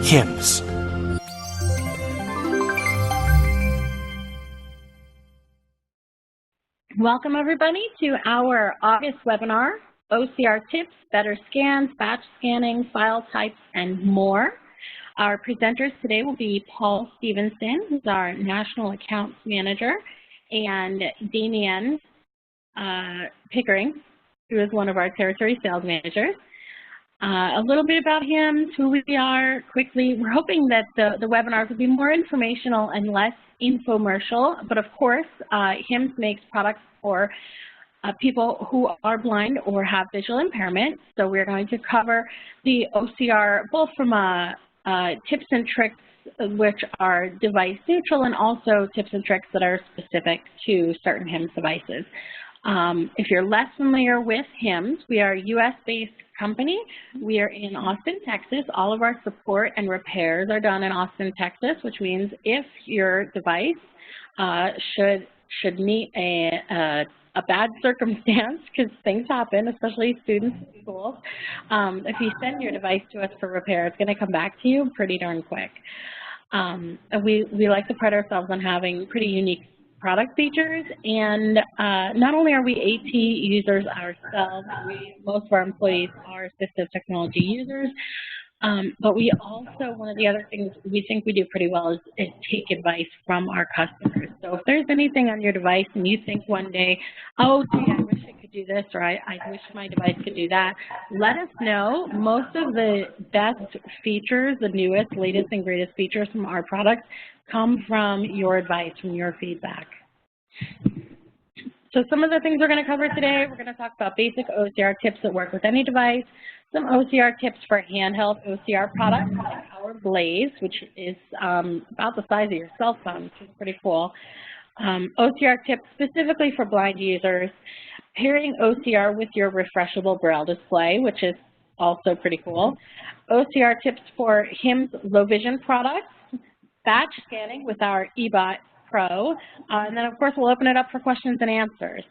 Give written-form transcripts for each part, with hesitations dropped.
HIMSS. Welcome everybody to our August webinar, OCR Tips, Better Scans, Batch Scanning, File Types, and more. Our presenters today will be Paul Stevenson, who's our National Accounts Manager, and Damian Pickering, who is one of our Territory Sales Managers. A little bit about him, who we are, quickly. We're hoping that the webinars will be more informational and less infomercial, but of course, HIMSS makes products for people who are blind or have visual impairment. So we're going to cover the OCR both from tips and tricks which are device neutral, and also tips and tricks that are specific to certain HIMSS devices. If you're less familiar with HIMSS, we are a US-based company. We are in Austin, Texas. All of our support and repairs are done in Austin, Texas, which means if your device should meet a bad circumstance, because things happen, especially students in schools, if you send your device to us for repair, it's going to come back to you pretty darn quick. We like to pride ourselves on having pretty unique product features, and not only are we AT users ourselves, most of our employees are assistive technology users, but we also, one of the other things we think we do pretty well is take advice from our customers. So if there's anything on your device and you think one day, oh gee, I wish it could do this, or I wish my device could do that, let us know. Most of the best features, the newest, latest, and greatest features from our products come from your advice, from your feedback. So some of the things we're going to cover today, we're going to talk about basic OCR tips that work with any device, some OCR tips for handheld OCR products like our Blaze, which is about the size of your cell phone, which is pretty cool. OCR tips specifically for blind users, pairing OCR with your refreshable Braille Display, which is also pretty cool. OCR tips for HIMSS low vision products, batch scanning with our eBot Pro, and then of course we'll open it up for questions and answers.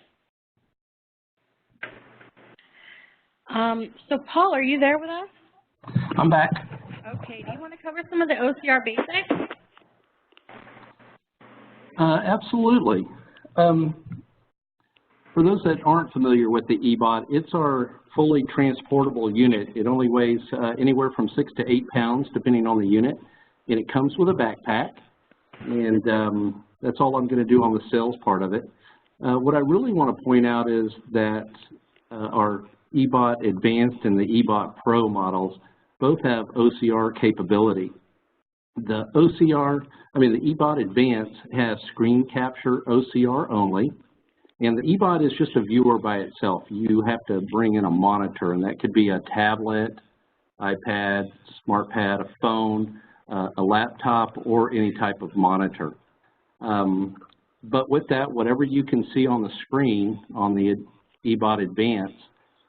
So Paul, are you there with us? I'm back. Okay, do you want to cover some of the OCR basics? Absolutely. For those that aren't familiar with the eBot, it's our fully transportable unit. It only weighs anywhere from 6 to 8 pounds depending on the unit, and it comes with a backpack, and that's all I'm going to do on the sales part of it. What I really want to point out is that our eBot Advanced and the eBot Pro models both have OCR capability. The eBot Advanced has screen capture OCR only, and the eBot is just a viewer by itself. You have to bring in a monitor, and that could be a tablet, iPad, SmartPad, a phone, a laptop, or any type of monitor. But with that, whatever you can see on the screen on the eBot Advanced,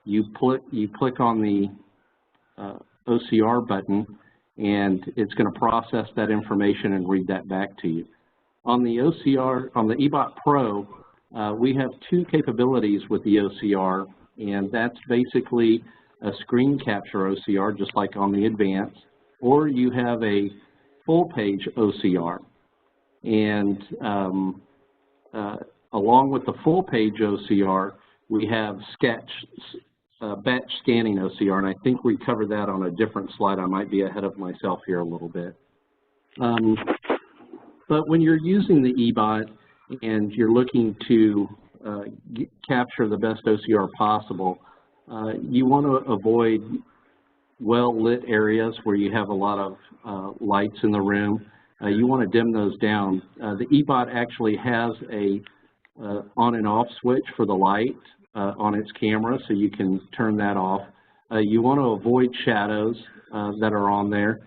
you click on the OCR button, and it's going to process that information and read that back to you. On the eBot Pro, we have two capabilities with the OCR, and that's basically a screen capture OCR, just like on the Advanced, or you have a full-page OCR. And along with the full-page OCR, we have batch scanning OCR, and I think we covered that on a different slide. I might be ahead of myself here a little bit. But when you're using the eBot and you're looking to capture the best OCR possible, you want to avoid well-lit areas where you have a lot of lights in the room. You want to dim those down. The eBot actually has a on and off switch for the light on its camera, so you can turn that off. You want to avoid shadows that are on there.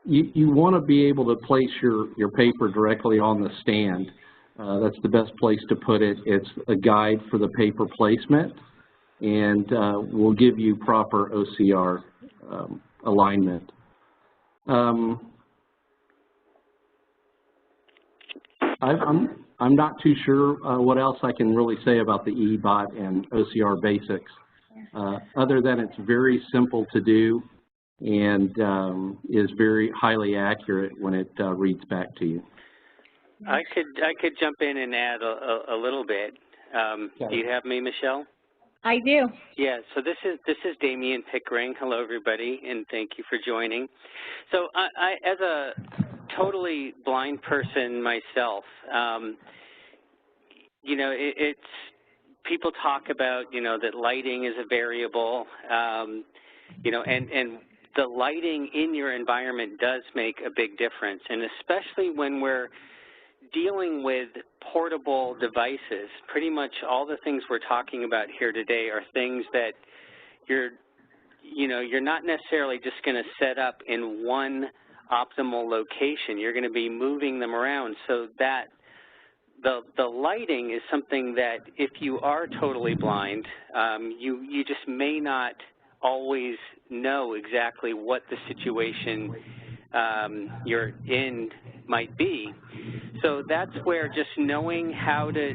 You want to be able to place your paper directly on the stand. That's the best place to put it. It's a guide for the paper placement, and will give you proper OCR alignment. I'm not too sure what else I can really say about the eBot and OCR Basics, other than it's very simple to do. and is very highly accurate when it reads back to you. I could jump in and add a little bit. Okay. Do you have me, Michelle? I do. Yeah, so this is Damian Pickering. Hello, everybody, and thank you for joining. So I as a totally blind person myself, you know, it's people talk about, you know, that lighting is a variable, you know, and the lighting in your environment does make a big difference, and especially when we're dealing with portable devices. Pretty much all the things we're talking about here today are things that you're not necessarily just going to set up in one optimal location. You're going to be moving them around, so that the lighting is something that if you are totally blind, you just may not always know exactly what the situation you're in might be. So that's where just knowing how to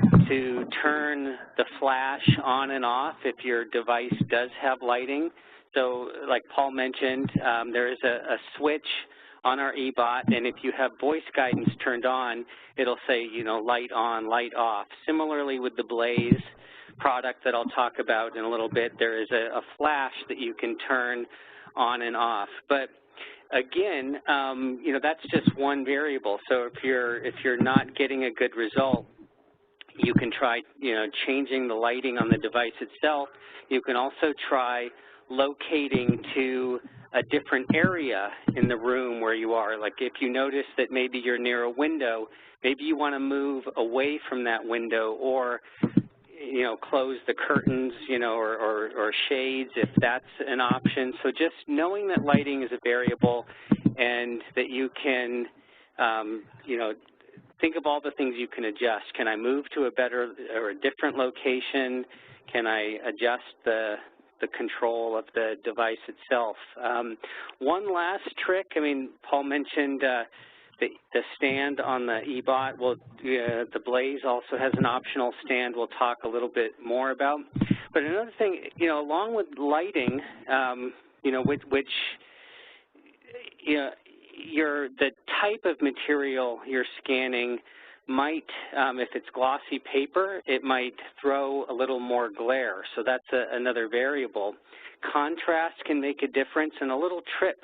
turn the flash on and off if your device does have lighting. So like Paul mentioned, there is a switch on our eBot, and if you have voice guidance turned on, it'll say, you know, light on, light off. Similarly with the Blaze product that I'll talk about in a little bit, there is a flash that you can turn on and off. But again, you know, that's just one variable. So if you're not getting a good result, you can try, you know, changing the lighting on the device itself. You can also try locating to a different area in the room where you are. Like if you notice that maybe you're near a window, maybe you want to move away from that window, or you know, close the curtains, you know, or shades if that's an option. So just knowing that lighting is a variable and that you can, you know, think of all the things you can adjust. Can I move to a better or a different location? Can I adjust the control of the device itself? One last trick, I mean, Paul mentioned the stand on the eBot. Well, the Blaze also has an optional stand we'll talk a little bit more about. But another thing, you know, along with lighting, you know, which you know, the type of material you're scanning might, if it's glossy paper, it might throw a little more glare. So that's another variable. Contrast can make a difference, and a little trick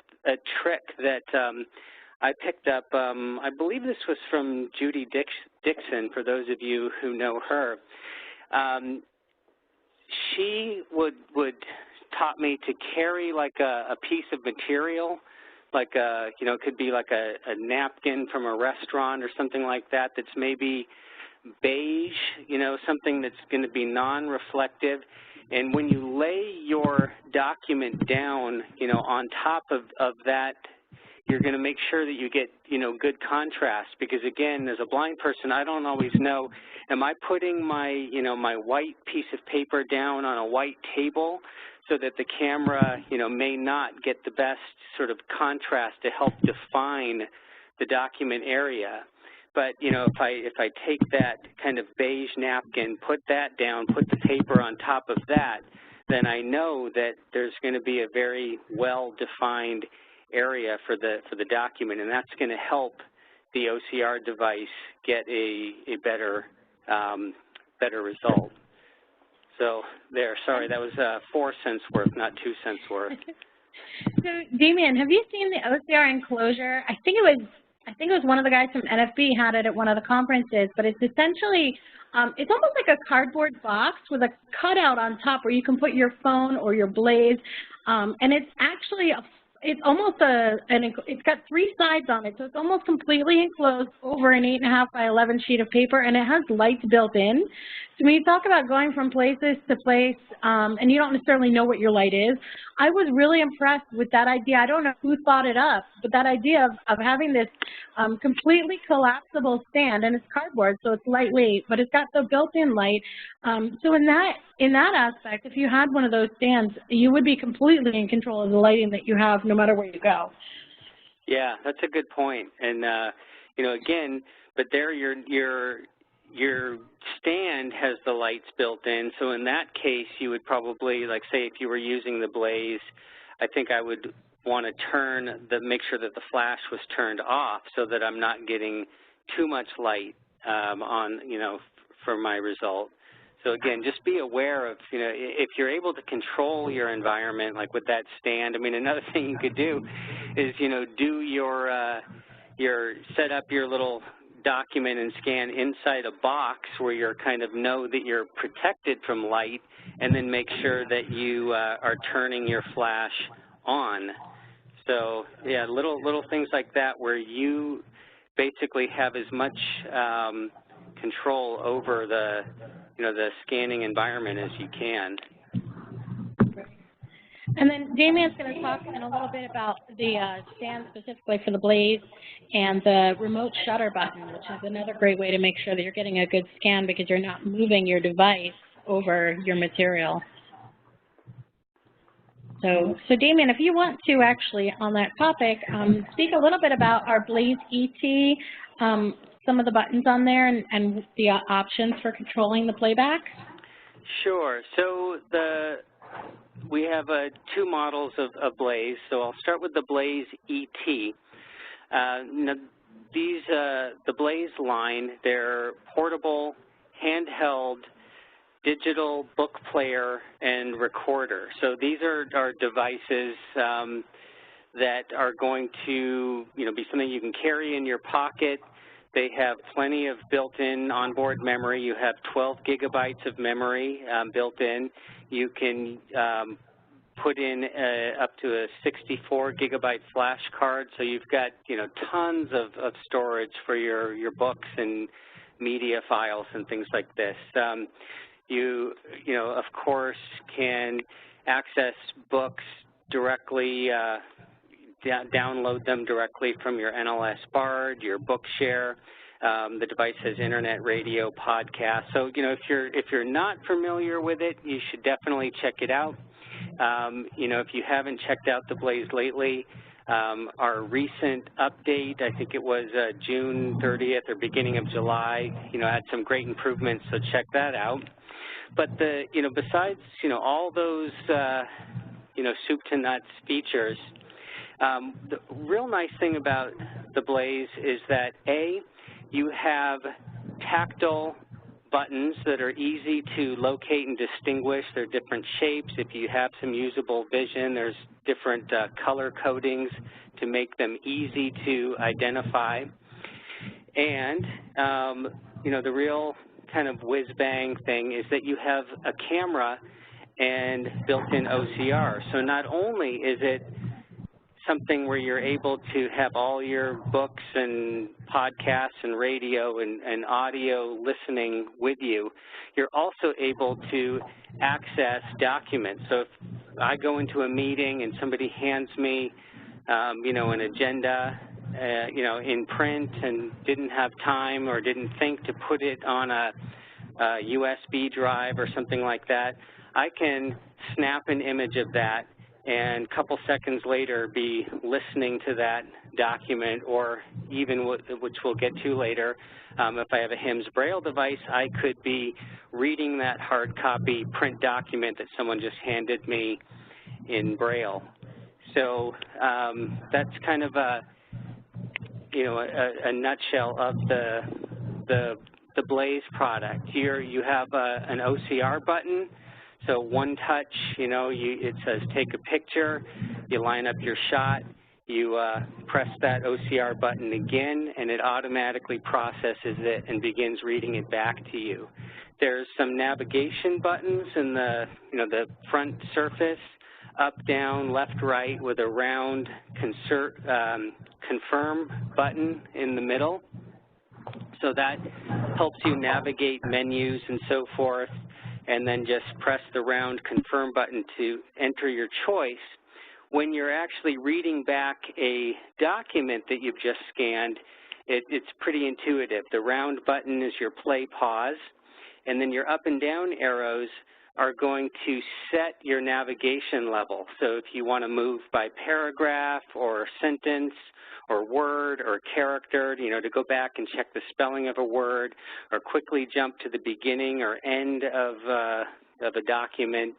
that I picked up, I believe this was from Judy Dixon, for those of you who know her. She would taught me to carry like a piece of material, like you know, it could be like a napkin from a restaurant or something like that that's maybe beige, you know, something that's going to be non-reflective. And when you lay your document down, you know, on top of that, you're going to make sure that you get, you know, good contrast, because again, as a blind person, I don't always know, am I putting my, you know, my white piece of paper down on a white table so that the camera, you know, may not get the best sort of contrast to help define the document area. But, you know, if I take that kind of beige napkin, put that down, put the paper on top of that, then I know that there's going to be a very well-defined area for the document, and that's going to help the OCR device get a better better result. So there, sorry, that was 4 cents worth, not 2 cents worth. So Damian, have you seen the OCR Enclosure? I think it was one of the guys from NFB had it at one of the conferences, but it's essentially, it's almost like a cardboard box with a cutout on top where you can put your phone or your Blaze, and it's actually it's almost it's got 3 sides on it, so it's almost completely enclosed over an 8.5 by 11 sheet of paper, and it has lights built in. So when you talk about going from places to place, and you don't necessarily know what your light is, I was really impressed with that idea. I don't know who thought it up, but that idea of having this completely collapsible stand, and it's cardboard, so it's lightweight, but it's got the built-in light. So in that aspect, if you had one of those stands, you would be completely in control of the lighting that you have no matter where you go. Yeah, that's a good point. And you know, again, but there your stand has the lights built in, so in that case you would probably, like say if you were using the Blaze, I think I would want to make sure that the flash was turned off so that I'm not getting too much light for my result. So again, just be aware of, if you're able to control your environment, like with that stand. I mean, another thing you could do is, do set up your little document and scan inside a box where you're kind of know that you're protected from light, and then make sure that you are turning your flash on. So yeah, little things like that where you basically have as much control over the scanning environment as you can. And then Damien's going to talk in a little bit about the stand specifically for the Blaze and the remote shutter button, which is another great way to make sure that you're getting a good scan because you're not moving your device over your material. So Damien, if you want to actually, on that topic, speak a little bit about our Blaze ET, some of the buttons on there and the options for controlling the playback. Sure. So we have two models of Blaze. So I'll start with the Blaze ET. The Blaze line, they're portable, handheld, digital book player and recorder. So these are our devices that are going to be something you can carry in your pocket. They have plenty of built-in onboard memory. You have 12 gigabytes of memory built in. You can put in up to a 64 gigabyte flash card, so you've got tons of storage for your books and media files and things like this. You of course can access books directly, download them directly from your NLS Bard, your Bookshare. The device has internet, radio, podcast. So if you're not familiar with it, you should definitely check it out. If you haven't checked out the Blaze lately, our recent update, I think it was June 30th or beginning of July, had some great improvements, so check that out. But besides all those soup to nuts features, the real nice thing about the Blaze is that you have tactile buttons that are easy to locate and distinguish. They're different shapes. If you have some usable vision, there's different color codings to make them easy to identify. And the real kind of whiz-bang thing is that you have a camera and built-in OCR. So not only is it something where you're able to have all your books and podcasts and radio and audio listening with you, you're also able to access documents. So if I go into a meeting and somebody hands me, an agenda, in print and didn't have time or didn't think to put it on a USB drive or something like that, I can snap an image of that and a couple seconds later be listening to that document, or even, which we'll get to later, if I have a HIMSS Braille device, I could be reading that hard copy print document that someone just handed me in Braille. So that's kind of a nutshell of the Blaze product. Here you have an OCR button. So one touch, it says take a picture, you line up your shot, you press that OCR button again, and it automatically processes it and begins reading it back to you. There's some navigation buttons in the front surface, up, down, left, right, with a round confirm button in the middle. So that helps you navigate menus and so forth, and then just press the round confirm button to enter your choice. When you're actually reading back a document that you've just scanned, it's pretty intuitive. The round button is your play pause, and then your up and down arrows are going to set your navigation level. So if you want to move by paragraph or sentence or word or character, to go back and check the spelling of a word, or quickly jump to the beginning or end of a document,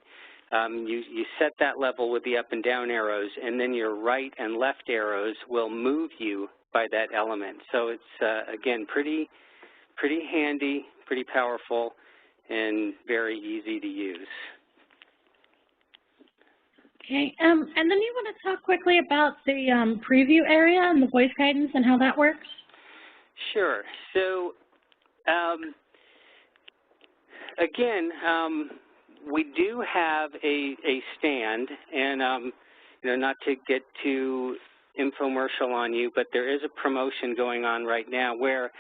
You set that level with the up and down arrows, and then your right and left arrows will move you by that element. So it's, again, pretty handy, pretty powerful, and very easy to use. Okay, and then you want to talk quickly about the preview area and the voice guidance and how that works? Sure. So, again, we do have a stand, and you know, not to get too infomercial on you, but there is a promotion going on right now where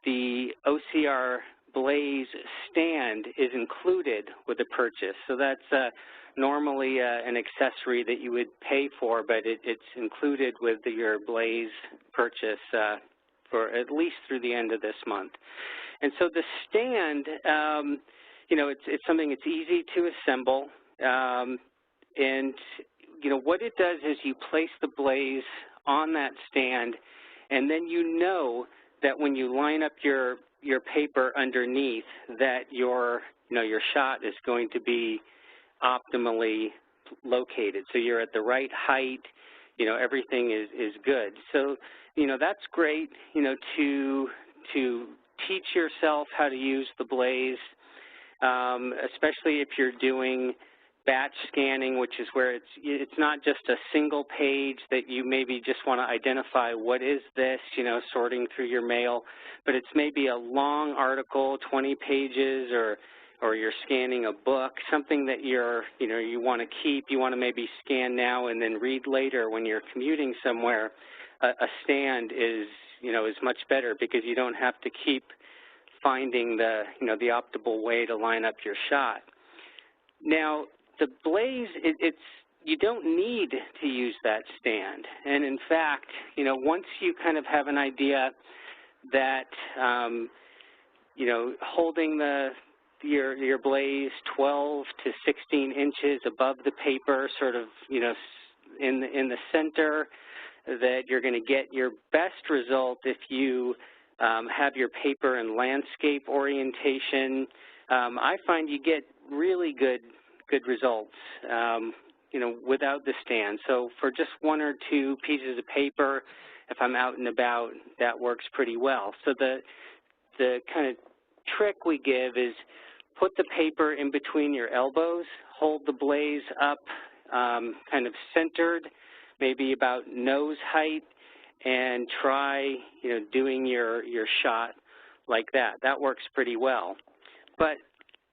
the OCR Blaze stand is included with the purchase. So that's normally an accessory that you would pay for, but it's included with your Blaze purchase for at least through the end of this month. And so the stand, you know, it's something that's easy to assemble, and you know what it does is you place the Blaze on that stand, and then you know that when you line up your paper underneath, that your shot is going to be optimally located. So you're at the right height. You know, everything is good. So you know that's great. You know, to teach yourself how to use the Blaze, especially if you're doing batch scanning, which is where it's not just a single page that you maybe just want to identify what is this, you know, sorting through your mail, but it's maybe a long article, 20 pages, or you're scanning a book, something that you want to keep, you want to maybe scan now and then read later when you're commuting somewhere. A stand is much better because you don't have to keep finding the optimal way to line up your shot. Now, the Blaze, you don't need to use that stand. And in fact, you know, once you kind of have an idea that, you know, holding your Blaze 12 to 16 inches above the paper, sort of, you know, in the center, that you're going to get your best result if you have your paper in landscape orientation. I find you get really good results, you know, without the stand. So for just one or two pieces of paper, if I'm out and about, that works pretty well. So the kind of trick we give is put the paper in between your elbows, hold the Blaze up kind of centered, maybe about nose height, and try, you know, doing your shot like that. That works pretty well. But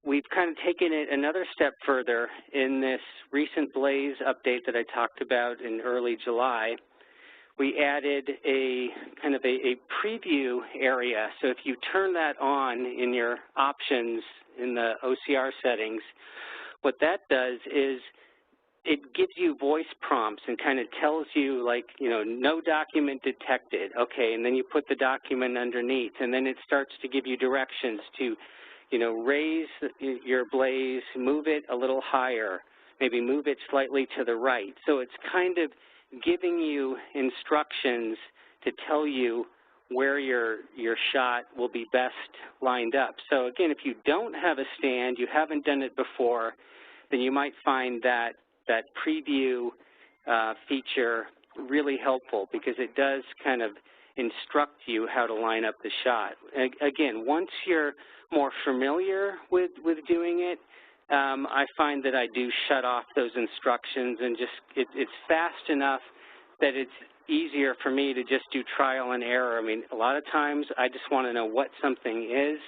we've kind of taken it another step further in this recent Blaze update that I talked about in early July. We added a kind of a preview area. So if you turn that on in your options in the OCR settings, what that does is it gives you voice prompts and kind of tells you, like, you know, no document detected. Okay, and then you put the document underneath, and then it starts to give you directions to, you know, raise your Blaze, move it a little higher, maybe move it slightly to the right. So it's kind of giving you instructions to tell you where your shot will be best lined up. So again, if you don't have a stand, you haven't done it before, then you might find that preview feature really helpful because it does kind of instruct you how to line up the shot. Again, once you're more familiar with doing it, I find that I do shut off those instructions and just it's fast enough that it's easier for me to just do trial and error. I mean, a lot of times I just want to know what something is,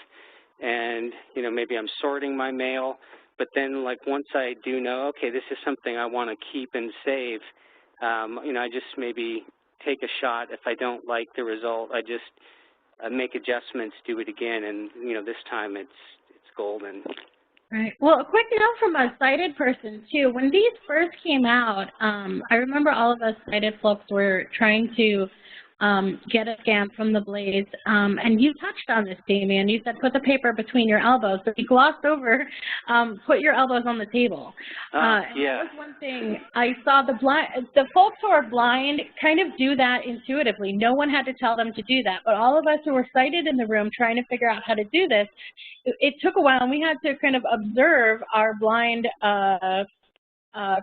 and you know, maybe I'm sorting my mail, but then like once I do know, okay, this is something I want to keep and save, you know, I just maybe take a shot. If I don't like the result, I just make adjustments, do it again, and you know, this time it's golden. Right. Well, a quick note from a sighted person, too. When these first came out, I remember all of us sighted folks were trying to get a scan from the Blaze, and you touched on this, Damien. You said put the paper between your elbows, but you glossed over put your elbows on the table. And yeah. that was one thing I saw. The folks who are blind kind of do that intuitively. No one had to tell them to do that, but all of us who were sighted in the room trying to figure out how to do this, it took a while, and we had to kind of observe our blind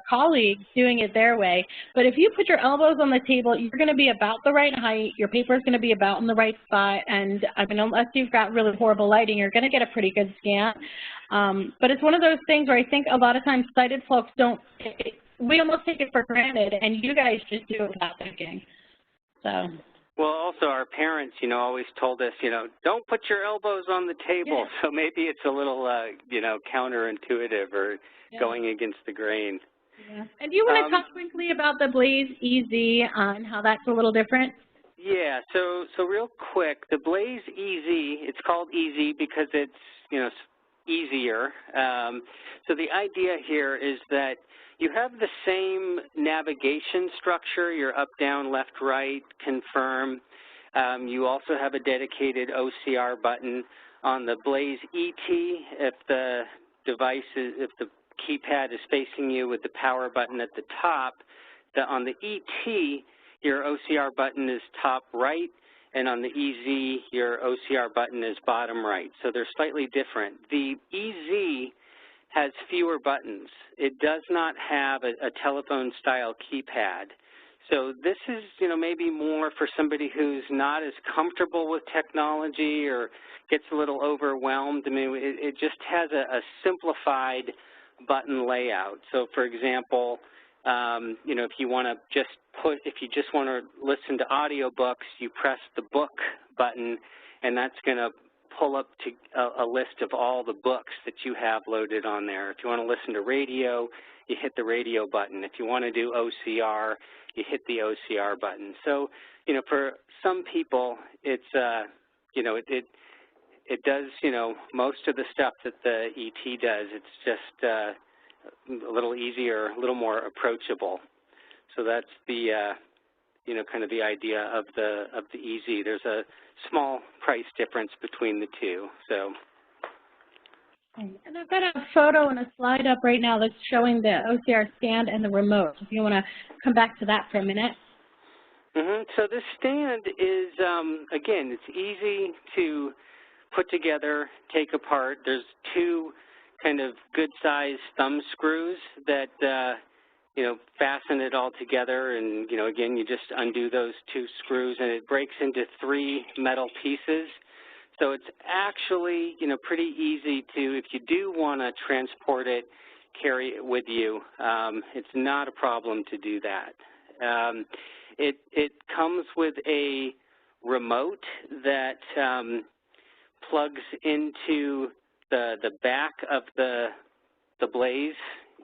colleagues doing it their way. But if you put your elbows on the table, you're going to be about the right height, your paper is going to be about in the right spot, and I mean, unless you've got really horrible lighting, you're going to get a pretty good scan. But it's one of those things where I think a lot of times sighted folks don't, we almost take it for granted, and you guys just do it without thinking. So. Well, also our parents, you know, always told us, you know, don't put your elbows on the table. Yeah. So maybe it's a little, you know, counterintuitive or going against the grain. Yeah. And do you want to talk quickly about the Blaze EZ and how that's a little different? Yeah. So real quick, the Blaze EZ, it's called EZ because it's, you know, easier. So the idea here is that you have the same navigation structure, your up, down, left, right, confirm. You also have a dedicated OCR button. On the Blaze ET, if the device is, if the keypad is facing you with the power button at the top, on the ET, your OCR button is top right, and on the EZ, your OCR button is bottom right. So they're slightly different. The EZ has fewer buttons. It does not have a telephone-style keypad. So this is, you know, maybe more for somebody who's not as comfortable with technology or gets a little overwhelmed. I mean, it just has a simplified button layout. So, for example, you know, if you want to if you just want to listen to audiobooks, you press the book button, and that's going to pull up to a list of all the books that you have loaded on there. If you want to listen to radio, you hit the radio button. If you want to do OCR, you hit the OCR button. So, you know, for some people, it's, you know, it does, you know, most of the stuff that the ET does. It's just a little easier, a little more approachable. So that's the, you know, kind of the idea of the EZ. There's a small price difference between the two. So. And I've got a photo and a slide up right now that's showing the OCR stand and the remote. If you want to come back to that for a minute. So this stand is, again, it's easy to put together, take apart. There's two kind of good-sized thumb screws that you know, fasten it all together, and, you know, again, you just undo those two screws, and it breaks into 3 metal pieces. So it's actually, you know, pretty easy to, if you do want to transport it, carry it with you. It's not a problem to do that. It comes with a remote that plugs into the back of the Blaze,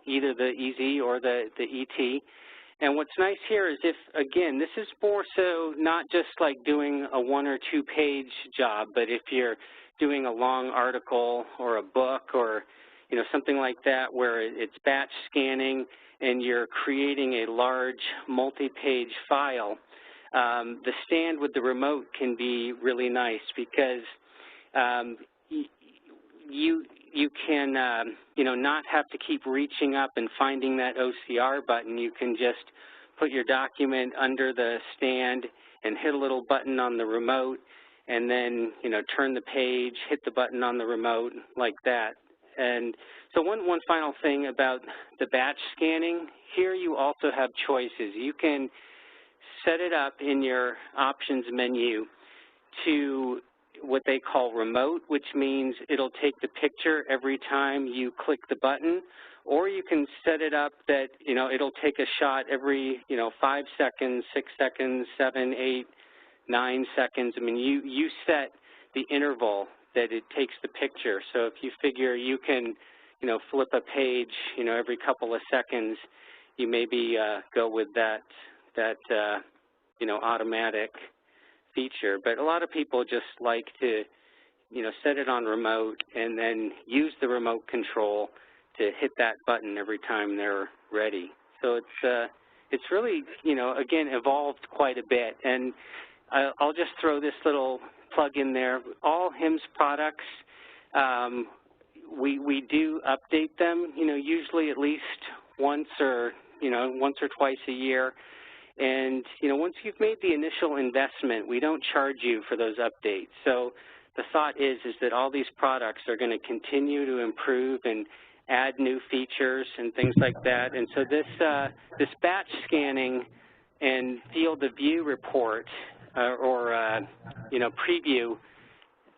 either the EZ or the ET. And what's nice here is if, again, this is more so not just like doing a 1 or 2 page job, but if you're doing a long article or a book or, you know, something like that where it's batch scanning and you're creating a large multi-page file, the stand with the remote can be really nice because you can, you know, not have to keep reaching up and finding that OCR button. You can just put your document under the stand and hit a little button on the remote and then, you know, turn the page, hit the button on the remote like that. And so one final thing about the batch scanning, here you also have choices. You can set it up in your options menu to what they call remote, which means it'll take the picture every time you click the button, or you can set it up that, you know, it'll take a shot every, you know, 5 seconds, 6 seconds, 7, 8, 9 seconds. I mean, you set the interval that it takes the picture. So if you figure you can, you know, flip a page, you know, every couple of seconds, you maybe go with that you know, automatic feature. But a lot of people just like to, you know, set it on remote and then use the remote control to hit that button every time they're ready. So it's really, you know, again, evolved quite a bit. And I'll just throw this little plug in there. All HIMSS products, we do update them, you know, usually at least once or twice a year. And, you know, once you've made the initial investment, we don't charge you for those updates. So the thought is that all these products are going to continue to improve and add new features and things like that. And so this batch scanning and field of view report preview,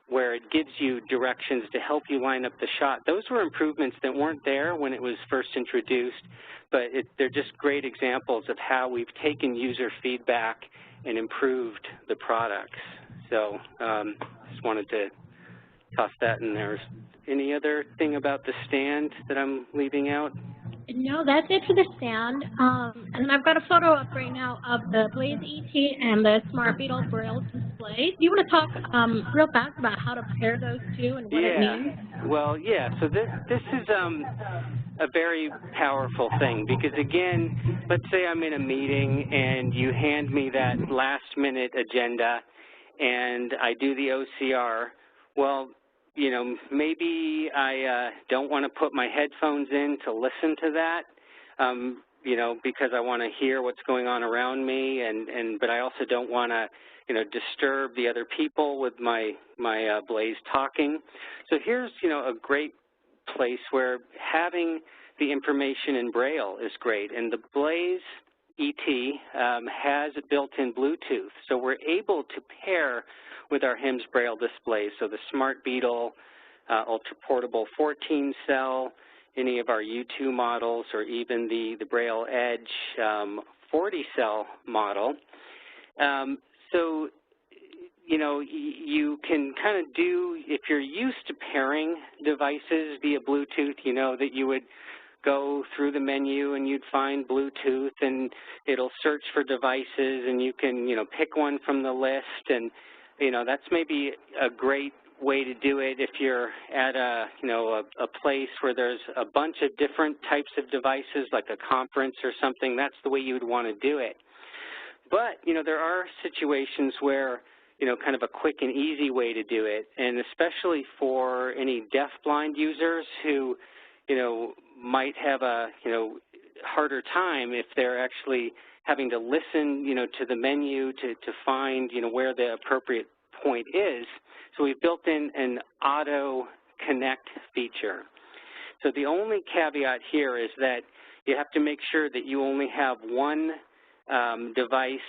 where it gives you directions to help you line up the shot, those were improvements that weren't there when it was first introduced, but they're just great examples of how we've taken user feedback and improved the products. So just wanted to toss that in there. Any other thing about the stand that I'm leaving out? No, that's it for the stand. And I've got a photo up right now of the Blaze ET and the Smart Beetle Braille Display. Do you want to talk real fast about how to pair those two and what it means? Well, yeah. So this is a very powerful thing because, again, let's say I'm in a meeting and you hand me that last-minute agenda and I do the OCR. Well, you know, maybe I don't want to put my headphones in to listen to that, you know, because I want to hear what's going on around me, but I also don't want to, you know, disturb the other people with my Blaze talking. So here's, you know, a great place where having the information in Braille is great, and the Blaze ET has built-in Bluetooth, so we're able to pair with our HIMSS Braille displays. So the Smart Beetle, Ultra Portable 14-cell, any of our U2 models, or even the Braille Edge 40-cell model. So, you know, you can kind of do, if you're used to pairing devices via Bluetooth, you know that you would go through the menu and you'd find Bluetooth and it'll search for devices and you can, you know, pick one from the list, and you know, that's maybe a great way to do it if you're at a place where there's a bunch of different types of devices, like a conference or something. That's the way you would want to do it. But, you know, there are situations where, you know, kind of a quick and easy way to do it, and especially for any deafblind users who, you know, might have a, you know, harder time if they're actually having to listen, you know, to the menu to find, you know, where the appropriate point is. So we've built in an auto connect feature. So the only caveat here is that you have to make sure that you only have one device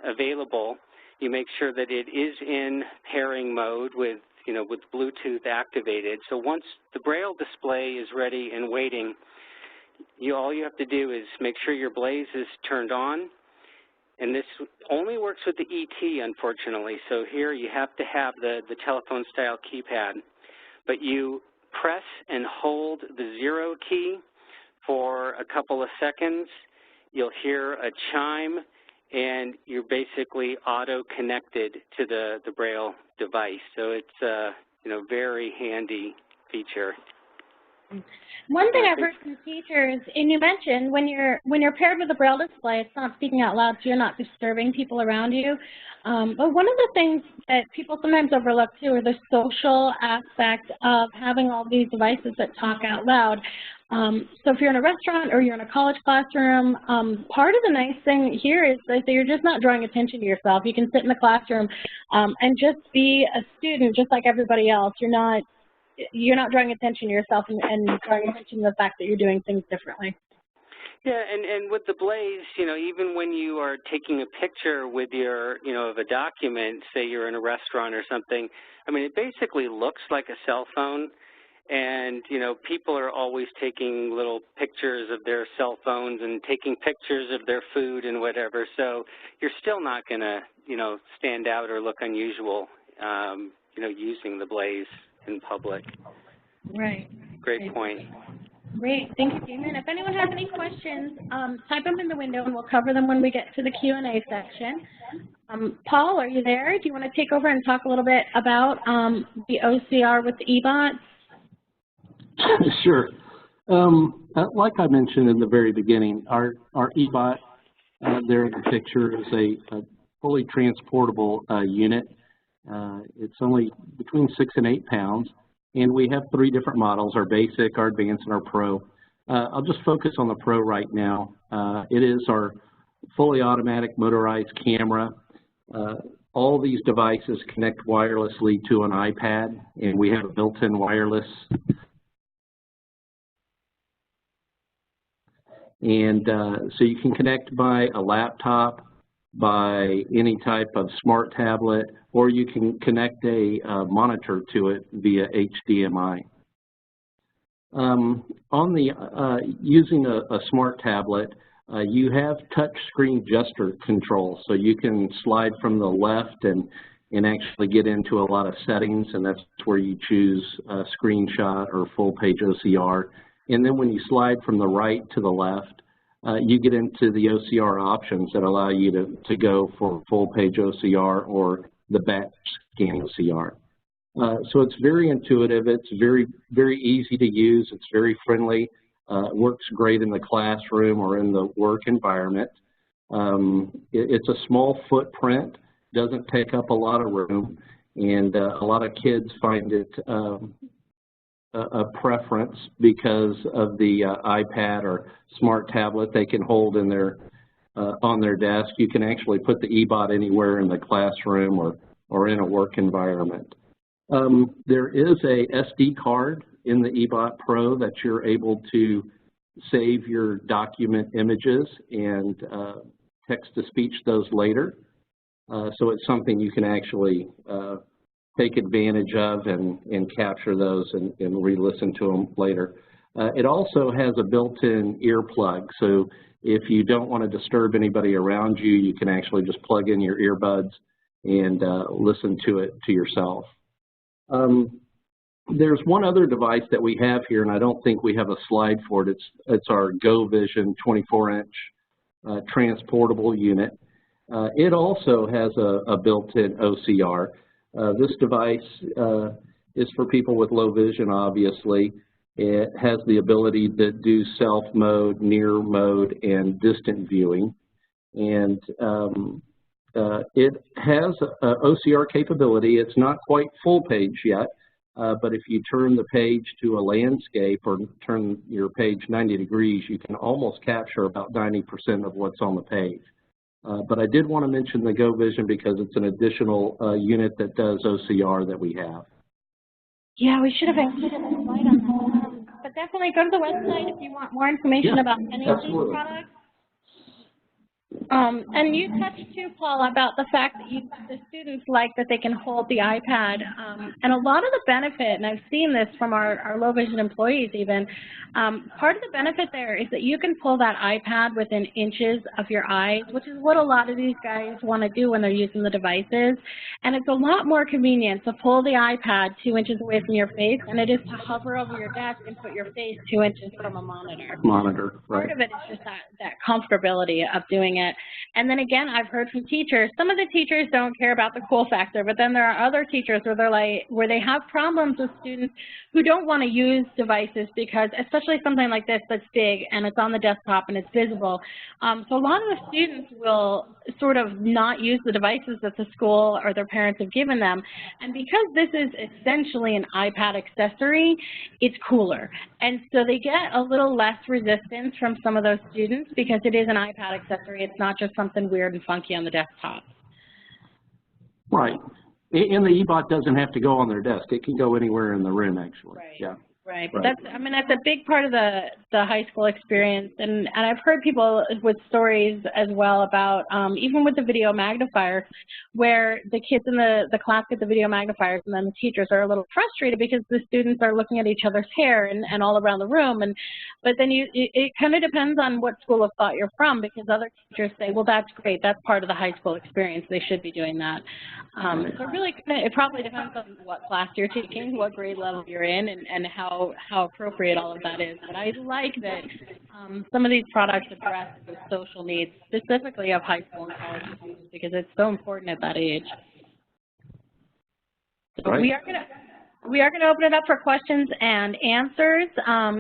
available. You make sure that it is in pairing mode with, you know, with Bluetooth activated. So once the Braille display is ready and waiting, all you have to do is make sure your Blaze is turned on, and this only works with the ET, unfortunately. So here you have to have the telephone-style keypad, but you press and hold the 0 key for a couple of seconds. You'll hear a chime, and you're basically auto-connected to the Braille device. So it's a, you know, very handy feature. One thing I've heard from teachers, and you mentioned when you're paired with a Braille display, it's not speaking out loud, so you're not disturbing people around you. But one of the things that people sometimes overlook too are the social aspect of having all these devices that talk out loud. So if you're in a restaurant or you're in a college classroom, part of the nice thing here is that you're just not drawing attention to yourself. You can sit in the classroom and just be a student just like everybody else. You're not drawing attention to yourself and drawing attention to the fact that you're doing things differently. Yeah, and with the Blaze, you know, even when you are taking a picture with your, you know, of a document, say you're in a restaurant or something, I mean, it basically looks like a cell phone, and, you know, people are always taking little pictures of their cell phones and taking pictures of their food and whatever, so you're still not going to, you know, stand out or look unusual, you know, using the Blaze in public. Right. Great point. Great. Thank you, Damon. If anyone has any questions, type them in the window and we'll cover them when we get to the Q&A section. Paul, are you there? Do you want to take over and talk a little bit about the OCR with the eBot? Sure. Like I mentioned in the very beginning, our eBot there in the picture is a fully transportable unit. It's only between 6 and 8 pounds, and we have 3 different models: our Basic, our Advanced, and our Pro. I'll just focus on the Pro right now. It is our fully automatic motorized camera. All these devices connect wirelessly to an iPad, and we have a built-in wireless And so you can connect by a laptop, by any type of smart tablet, or you can connect a monitor to it via HDMI. Using a smart tablet, you have touch screen gesture control, so you can slide from the left and actually get into a lot of settings, and that's where you choose screenshot or full page OCR. And then when you slide from the right to the left, you get into the OCR options that allow you to go for full page OCR or the batch scan OCR. So it's very intuitive. It's very, very easy to use. It's very friendly. It works great in the classroom or in the work environment. It's a small footprint, doesn't take up a lot of room, and a lot of kids find it a preference because of the iPad or smart tablet they can hold in their on their desk. You can actually put the eBot anywhere in the classroom or in a work environment. There is a SD card in the eBot Pro that you're able to save your document images and text-to-speech those later. So it's something you can actually take advantage of and capture those and re-listen to them later. It also has a built-in earplug, so if you don't want to disturb anybody around you, you can actually just plug in your earbuds and listen to it to yourself. There's one other device that we have here, and I don't think we have a slide for it. It's our GoVision 24-inch transportable unit. It also has a built-in OCR. This device is for people with low vision, obviously. It has the ability to do self mode, near mode, and distant viewing. And it has OCR capability. It's not quite full page yet, but if you turn the page to a landscape or turn your page 90 degrees, you can almost capture about 90% of what's on the page. But I did want to mention the GoVision because it's an additional unit that does OCR that we have. Yeah, we should have included a slide on that. But definitely go to the website if you want more information about any of these products. And you touched too, Paul, about the fact that the students like that they can hold the iPad. And a lot of the benefit, and I've seen this from our low vision employees even, part of the benefit there is that you can pull that iPad within inches of your eyes, which is what a lot of these guys want to do when they're using the devices. And it's a lot more convenient to pull the iPad 2 inches away from your face than it is to hover over your desk and put your face 2 inches from a monitor. Part of it is just that comfortability of doing it. And then again, I've heard from teachers, some of the teachers don't care about the cool factor, but then there are other teachers where they have problems with students who don't want to use devices because, especially something like this that's big and it's on the desktop and it's visible. So a lot of the students will sort of not use the devices that the school or their parents have given them. And because this is essentially an iPad accessory, it's cooler. And so they get a little less resistance from some of those students because it is an iPad accessory. It's not just something weird and funky on the desktop. Right. And the eBot doesn't have to go on their desk. It can go anywhere in the room, actually. Right. Yeah. Right, but that's a big part of the high school experience, and I've heard people with stories as well about even with the video magnifiers, where the kids in the class get the video magnifiers, and then the teachers are a little frustrated because the students are looking at each other's hair and all around the room, but then it kind of depends on what school of thought you're from, because other teachers say, well, that's great, that's part of the high school experience, they should be doing that. So really, it probably depends on what class you're taking, what grade level you're in, and how appropriate all of that is. But I like that some of these products address the social needs, specifically of high school and college students, because it's so important at that age. So right. we are going to open it up for questions and answers.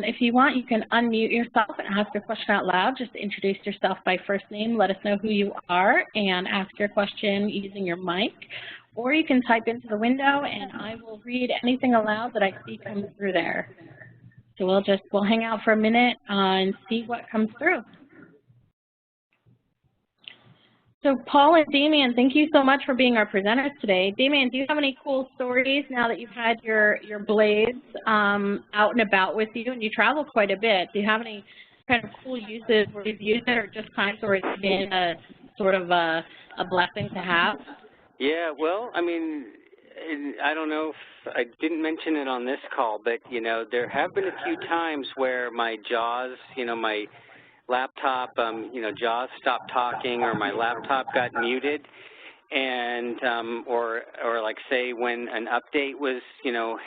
If you want, you can unmute yourself and ask your question out loud. Just introduce yourself by first name, let us know who you are, and ask your question using your mic. Or you can type into the window, and I will read anything aloud that I see come through there. So we'll hang out for a minute and see what comes through. So Paul and Damien, thank you so much for being our presenters today. Damien, do you have any cool stories now that you've had your blades out and about with you, and you travel quite a bit? Do you have any kind of cool uses where you've used it, or just times where it's been a sort of a blessing to have? Yeah, well, I mean, I don't know if I didn't mention it on this call, but, you know, there have been a few times where my JAWS, you know, my laptop, you know, JAWS stopped talking, or my laptop got muted, and or like say when an update was, you know,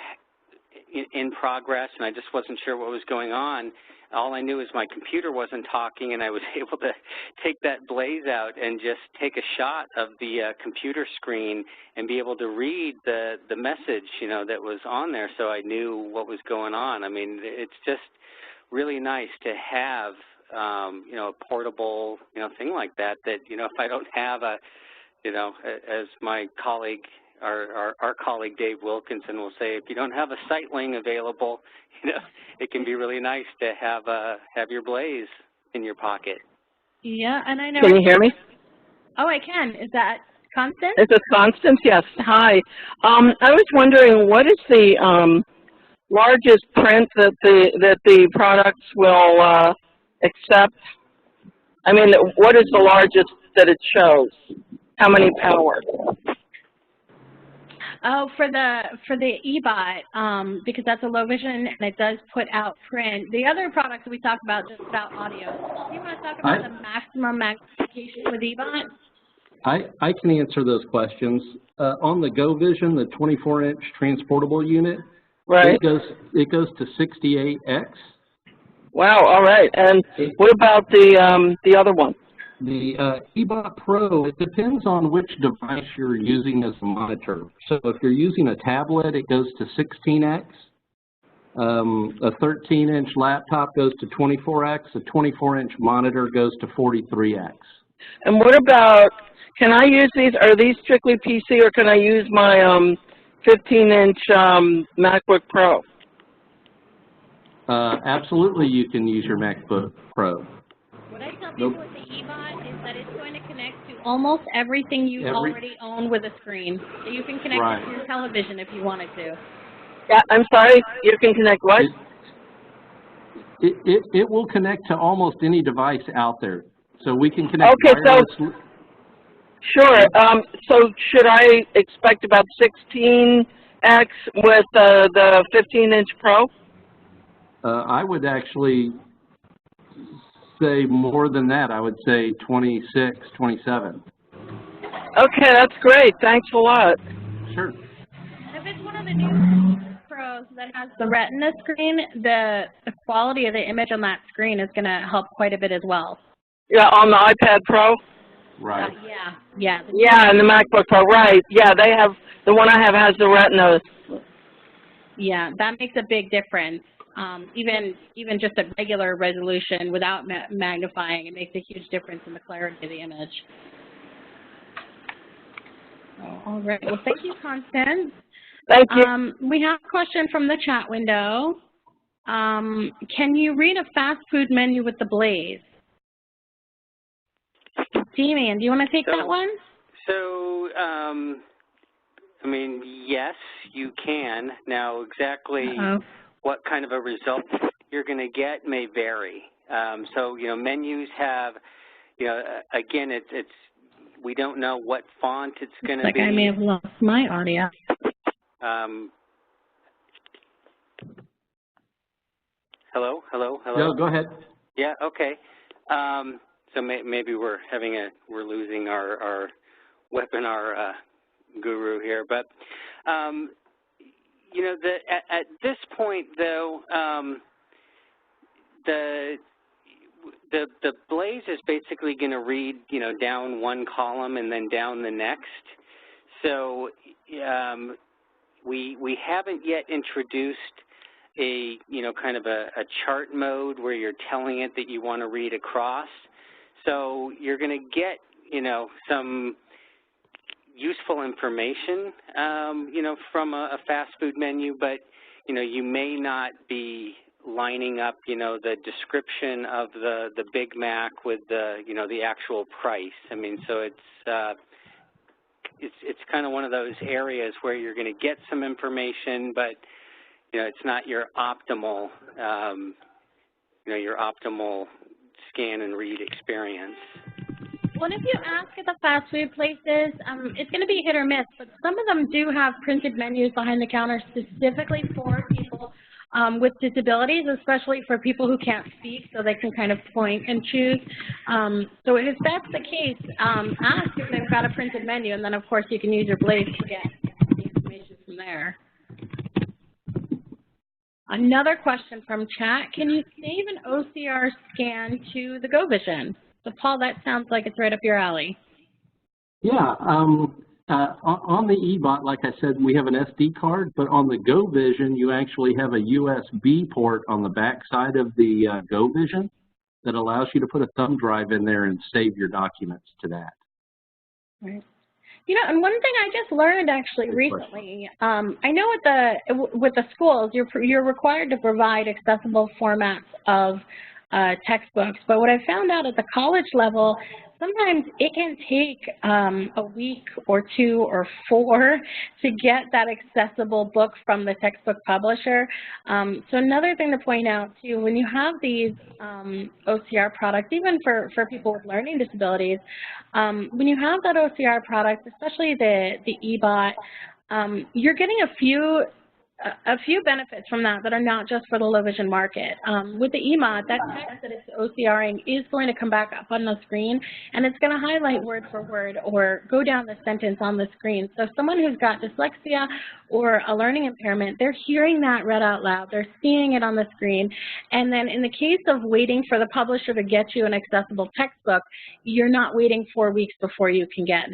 in progress and I just wasn't sure what was going on. All I knew is my computer wasn't talking, and I was able to take that Blaze out and just take a shot of the computer screen and be able to read the message, you know, that was on there, so I knew what was going on. I mean, it's just really nice to have, you know, a portable, you know, thing like that, you know, if I don't have a, you know, as my colleague, our colleague Dave Wilkinson will say, if you don't have a Sightling available, you know, it can be really nice to have your Blaze in your pocket. Yeah, and I know. Can you hear me? Oh, I can. Is that Constance? Is it Constance? Yes. Hi. I was wondering, what is the largest print that the products will accept? I mean, what is the largest that it shows? How many power? Oh, for the eBot, because that's a low vision and it does put out print. The other products we talk about just about audio. Do you want to talk about the maximum magnification with eBot? I can answer those questions. On the Go Vision, the 24-inch transportable unit, right, it goes to 68x. Wow. All right. And what about the other one? The eBot Pro, it depends on which device you're using as a monitor. So if you're using a tablet, it goes to 16x. A 13-inch laptop goes to 24x. A 24-inch monitor goes to 43x. And what about, can I use these, are these strictly PC, or can I use my 15-inch MacBook Pro? Absolutely, you can use your MacBook Pro. What I tell people with the eBot is that it's going to connect to almost everything you already own with a screen. So you can connect it to your television if you wanted to. Yeah, I'm sorry, you can connect what? It will connect to almost any device out there. So we can connect wirelessly. So, sure. So should I expect about 16x with the 15-inch Pro? I would actually say more than that. I would say 26, 27. Okay, that's great. Thanks a lot. Sure. If it's one of the new Pros that has the Retina screen, the quality of the image on that screen is going to help quite a bit as well. Yeah, on the iPad Pro? Right. Yeah, and the MacBook Pro, right. Yeah, they have, the one I have has the Retina. Yeah, that makes a big difference. Even just a regular resolution without magnifying, it makes a huge difference in the clarity of the image. All right. Well, thank you, Constance. Thank you. We have a question from the chat window. Can you read a fast food menu with the Blaze? Damian, do you want to take that one? So, I mean, yes, you can. Now, exactly what kind of a result you're going to get may vary. So, you know, menus have, you know, again, it's we don't know what font it's going to be. I may have lost my audio. Hello? No, go ahead. Yeah, okay. So maybe we're losing our webinar guru here, but you know, at this point though, the Blaze is basically going to read, you know, down one column and then down the next. So we haven't yet introduced a, you know, kind of a chart mode where you're telling it that you want to read across. So you're going to get, you know, some useful information, you know, from a fast food menu, but, you know, you may not be lining up, you know, the description of the Big Mac with the, you know, the actual price. I mean, so it's kind of one of those areas where you're going to get some information, but, you know, it's not your optimal, your optimal scan and read experience. Well, if you ask at the fast food places, it's going to be hit or miss, but some of them do have printed menus behind the counter specifically for people with disabilities, especially for people who can't speak, so they can kind of point and choose. So if that's the case, ask if they've got a printed menu, and then of course you can use your Blaze to get the information from there. Another question from chat, can you save an OCR scan to the GoVision? So Paul, that sounds like it's right up your alley. Yeah, on the eBot, like I said, we have an SD card, but on the GoVision, you actually have a USB port on the back side of the GoVision that allows you to put a thumb drive in there and save your documents to that. Right. And one thing I just learned actually recently, I know with the schools, you're required to provide accessible formats of textbooks, but what I found out at the college level, sometimes it can take a week or 2 or 4 to get that accessible book from the textbook publisher. So another thing to point out too, when you have these OCR products, even for people with learning disabilities, when you have that OCR product, especially the eBot, you're getting a few benefits from that are not just for the low vision market. With the eMod, that text that it's OCRing is going to come back up on the screen, and it's going to highlight word for word or go down the sentence on the screen. So someone who's got dyslexia or a learning impairment, they're hearing that read out loud, they're seeing it on the screen, and then in the case of waiting for the publisher to get you an accessible textbook, you're not waiting 4 weeks before you can get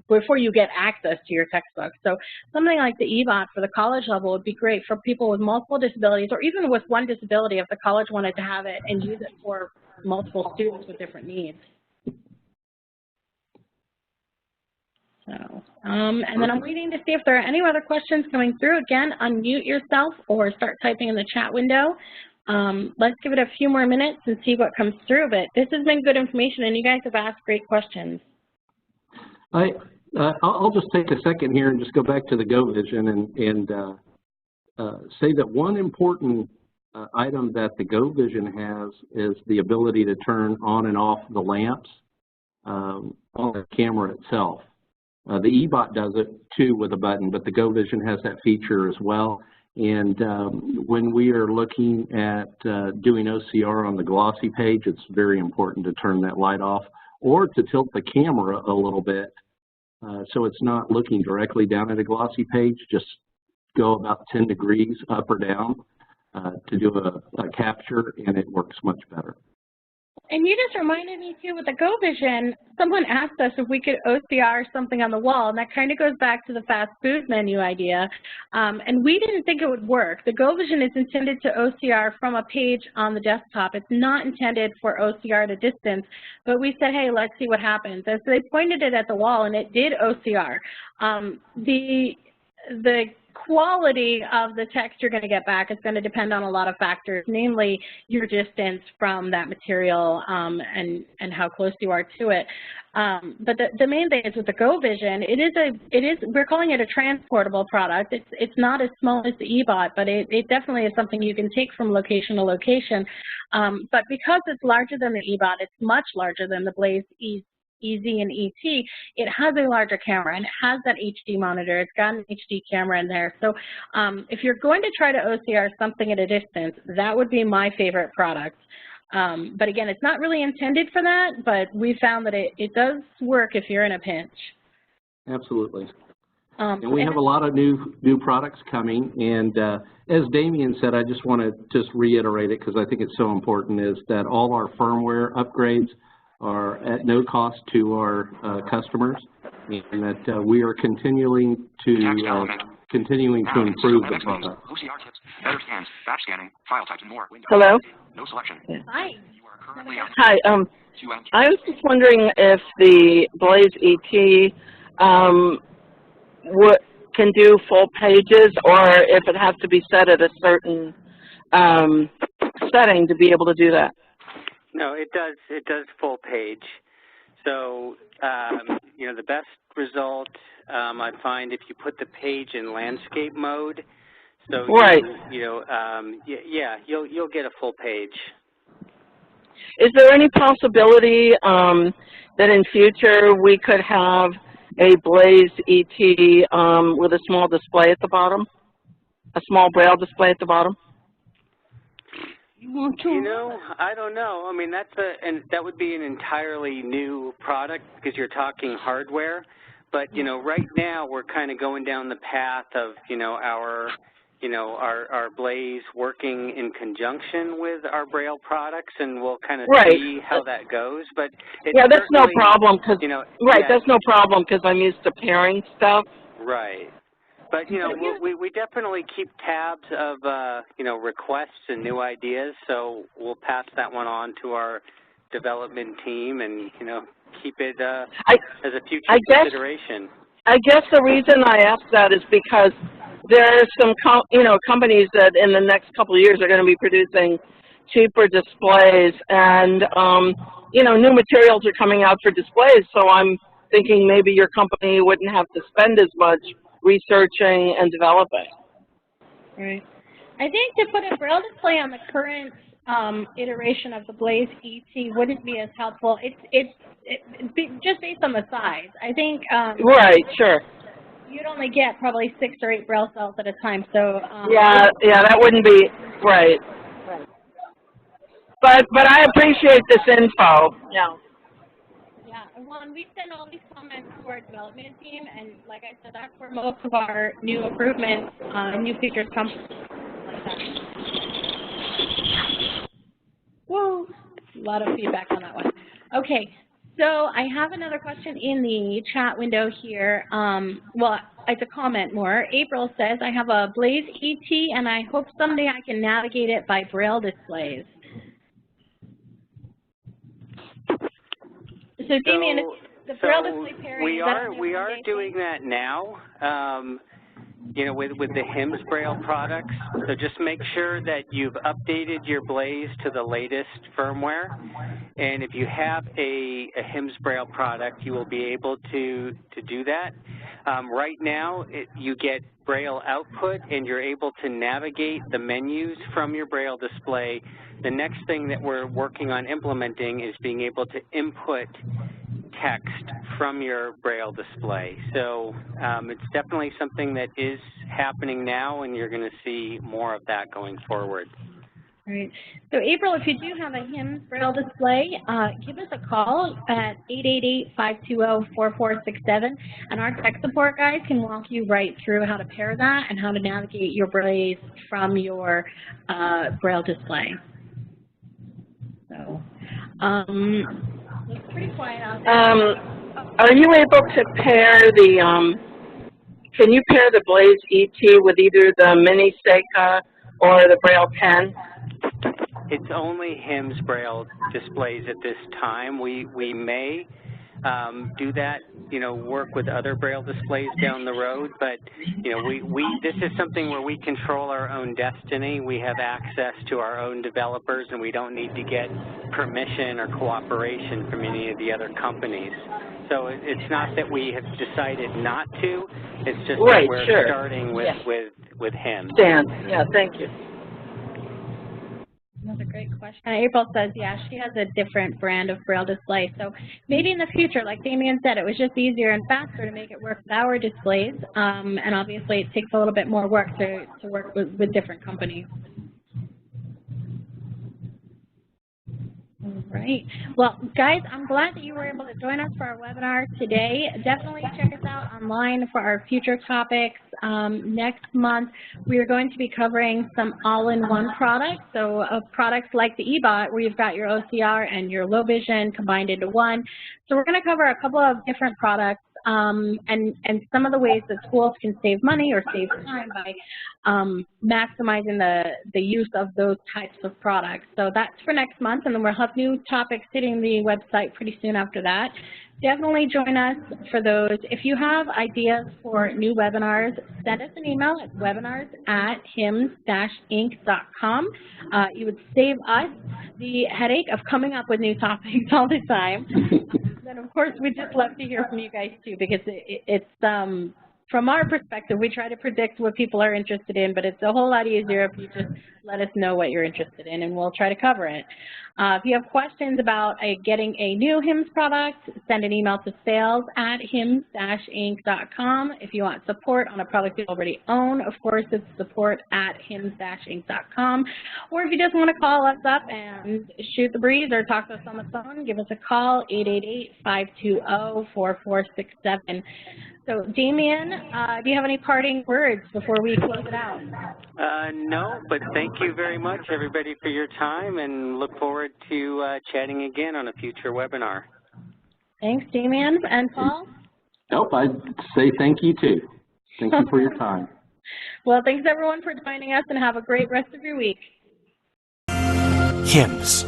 before you get access to your textbook. So something like the eBot for the college level would be great for people with multiple disabilities, or even with one disability if the college wanted to have it and use it for multiple students with different needs. So, and then I'm waiting to see if there are any other questions coming through. Again, unmute yourself or start typing in the chat window. Let's give it a few more minutes and see what comes through, but this has been good information and you guys have asked great questions. I'll just take a second here and just go back to the GoVision and say that one important item that the GoVision has is the ability to turn on and off the lamps on the camera itself. The eBot does it too with a button, but the GoVision has that feature as well. And when we are looking at doing OCR on the glossy page, it's very important to turn that light off or to tilt the camera a little bit so it's not looking directly down at a glossy page. Just go about 10 degrees up or down to do a capture, and it works much better. And you just reminded me too, with the GoVision, someone asked us if we could OCR something on the wall, and that kind of goes back to the fast food menu idea. And we didn't think it would work. The GoVision is intended to OCR from a page on the desktop. It's not intended for OCR at a distance, but we said, hey, let's see what happens. And so they pointed it at the wall, and it did OCR. The quality of the text you're going to get back is going to depend on a lot of factors, namely your distance from that material and how close you are to it. But the main thing is with the GoVision, we're calling it a transportable product. It's not as small as the eBot, but it definitely is something you can take from location to location. But because it's larger than the eBot, it's much larger than the Blaze EZ and ET, it has a larger camera and it has that HD monitor. It's got an HD camera in there. So if you're going to try to OCR something at a distance, that would be my favorite product. But again, it's not really intended for that, but we found that it does work if you're in a pinch. Absolutely. And we have a lot of new products coming, and as Damien said, I just want to reiterate it because I think it's so important, is that all our firmware upgrades are at no cost to our customers, and that we are continuing to improve the product. OCR Tips Better scans, batch scanning, file types, and more. Hello. No selection. Hi. You are currently on. Hi. I was just wondering if the Blaze ET can do full pages, or if it has to be set at a certain setting to be able to do that. No, it does. It does full page. So, you know, the best result I find if you put the page in landscape mode. So Right. yeah, you'll get a full page. Is there any possibility that in future we could have a Blaze ET with a small display at the bottom, a small Braille display at the bottom? I don't know. I mean, that would be an entirely new product because you're talking hardware. But right now we're kind of going down the path of our Blaze working in conjunction with our Braille products, and we'll kind of see how that goes. But yeah, that's no problem because that's no problem because I'm used to pairing stuff. Right. But we definitely keep tabs of requests and new ideas, so we'll pass that one on to our development team and keep it as a future consideration. I guess the reason I ask that is because there are some companies that in the next couple of years are going to be producing cheaper displays, and new materials are coming out for displays. So I'm thinking maybe your company wouldn't have to spend as much researching and developing. Right. I think to put a Braille display on the current iteration of the Blaze ET wouldn't be as helpful. It's just based on the size. I think right, sure. You'd only get probably 6 or 8 Braille cells at a time. So yeah, that wouldn't be right. Right. But I appreciate this info. Yeah. Yeah, well, and we send all these comments to our development team, and like I said, that's where most of our new improvements, new features come from. Like that. Whoa, a lot of feedback on that one. Okay, so I have another question in the chat window here. Well, it's a comment more. April says, I have a Blaze ET, and I hope someday I can navigate it by Braille displays. So, Damien, the Braille display pairing, we are doing that now, with the HIMS Braille products. So just make sure that you've updated your Blaze to the latest firmware. And if you have a HIMS Braille product, you will be able to do that. Right now, you get Braille output, and you're able to navigate the menus from your Braille display. The next thing that we're working on implementing is being able to input text from your Braille display. So it's definitely something that is happening now, and you're going to see more of that going forward. All right. So, April, if you do have a HIMS Braille display, give us a call at 888-520-4467, and our tech support guys can walk you right through how to pair that and how to navigate your Braille from your Braille display. So, it's pretty quiet out there. Are you able to pair the, can you pair the Blaze ET with either the Mini Seika or the Braille Pen? It's only HIMS Braille displays at this time. We may do that, work with other Braille displays down the road, but, this is something where we control our own destiny. We have access to our own developers, and we don't need to get permission or cooperation from any of the other companies. So it's not that we have decided not to, it's just that we're starting with HIMS. Dan, yeah, thank you. Another great question. April says, yeah, she has a different brand of Braille display. So maybe in the future, like Damien said, it was just easier and faster to make it work with our displays. And obviously it takes a little bit more work to work with different companies. All right. Well, guys, I'm glad that you were able to join us for our webinar today. Definitely check us out online for our future topics. Next month, we are going to be covering some all-in-one products. So products like the eBot, where you've got your OCR and your low vision combined into one. So we're going to cover a couple of different products and some of the ways that schools can save money or save time by maximizing the use of those types of products. So that's for next month, and then we'll have new topics hitting the website pretty soon after that. Definitely join us for those. If you have ideas for new webinars, send us an email at webinars@hims-inc.com. You would save us the headache of coming up with new topics all the time. Then, of course, we'd just love to hear from you guys, too, because it's from our perspective, we try to predict what people are interested in, but it's a whole lot easier if you just let us know what you're interested in, and we'll try to cover it. If you have questions about getting a new HIMSS product, send an email to sales@hims-inc.com. If you want support on a product you already own, of course, it's support@hims-inc.com. Or if you just want to call us up and shoot the breeze or talk to us on the phone, give us a call, 888-520-4467. So, Damien, do you have any parting words before we close it out? No, but thank you very much, everybody, for your time, and look forward to chatting again on a future webinar. Thanks, Damien. And Paul? Nope, I'd say thank you, too. Thank you for your time. Well, thanks, everyone, for joining us, and have a great rest of your week. HIMSS.